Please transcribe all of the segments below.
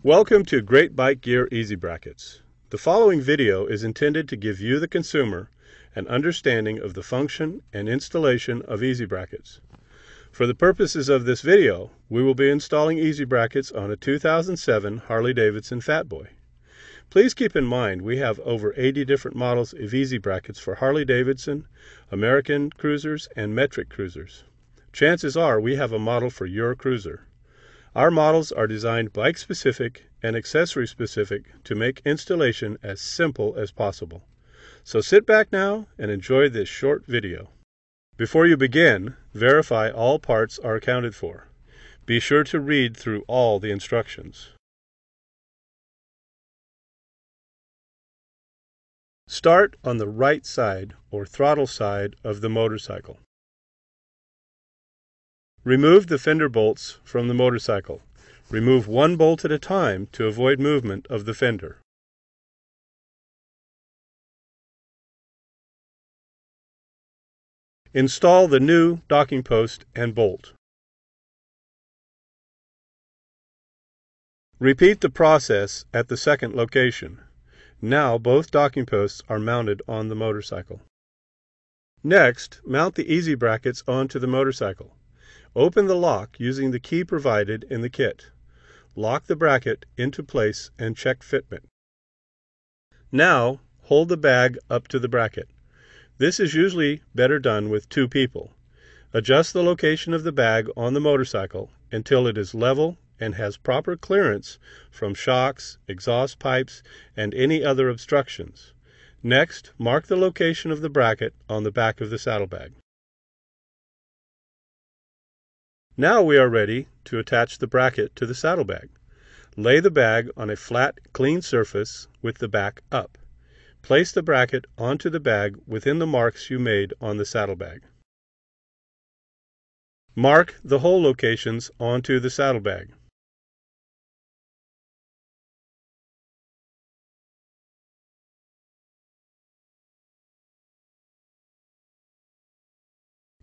Welcome to Great Bike Gear EasyBrackets. The following video is intended to give you, the consumer, an understanding of the function and installation of EasyBrackets. For the purposes of this video, we will be installing EasyBrackets on a 2007 Harley-Davidson Fat Boy. Please keep in mind we have over 80 different models of EasyBrackets for Harley-Davidson, American cruisers, and metric cruisers. Chances are we have a model for your cruiser. Our models are designed bike-specific and accessory-specific to make installation as simple as possible. So sit back now and enjoy this short video. Before you begin, verify all parts are accounted for. Be sure to read through all the instructions. Start on the right side or throttle side of the motorcycle. Remove the fender bolts from the motorcycle. Remove one bolt at a time to avoid movement of the fender. Install the new docking post and bolt. Repeat the process at the second location. Now both docking posts are mounted on the motorcycle. Next, mount the EasyBrackets onto the motorcycle. Open the lock using the key provided in the kit. Lock the bracket into place and check fitment. Now, hold the bag up to the bracket. This is usually better done with two people. Adjust the location of the bag on the motorcycle until it is level and has proper clearance from shocks, exhaust pipes, and any other obstructions. Next, mark the location of the bracket on the back of the saddlebag. Now we are ready to attach the bracket to the saddlebag. Lay the bag on a flat, clean surface with the back up. Place the bracket onto the bag within the marks you made on the saddlebag. Mark the hole locations onto the saddlebag.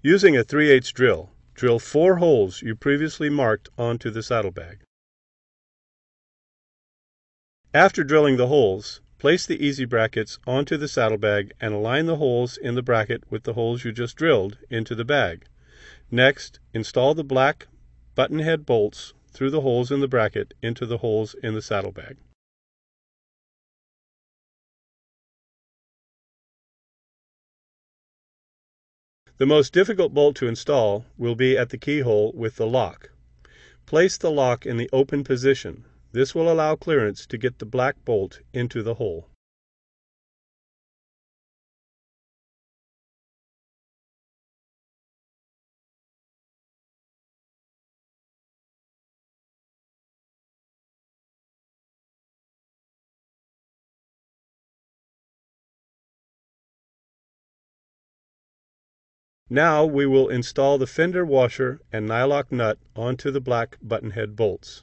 Using a 3/8 drill, drill 4 holes you previously marked onto the saddlebag. After drilling the holes, place the EasyBrackets onto the saddlebag and align the holes in the bracket with the holes you just drilled into the bag. Next, install the black button head bolts through the holes in the bracket into the holes in the saddlebag. The most difficult bolt to install will be at the keyhole with the lock. Place the lock in the open position. This will allow clearance to get the black bolt into the hole. Now we will install the fender washer and nylock nut onto the black button head bolts.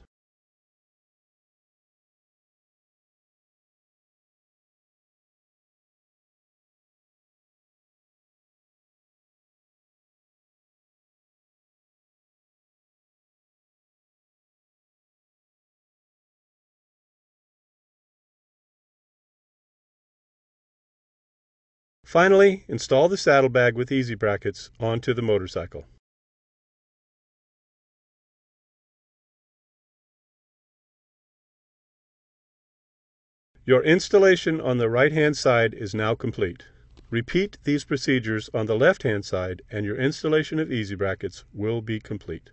Finally, install the saddlebag with EasyBrackets onto the motorcycle. Your installation on the right-hand side is now complete. Repeat these procedures on the left-hand side and your installation of EasyBrackets will be complete.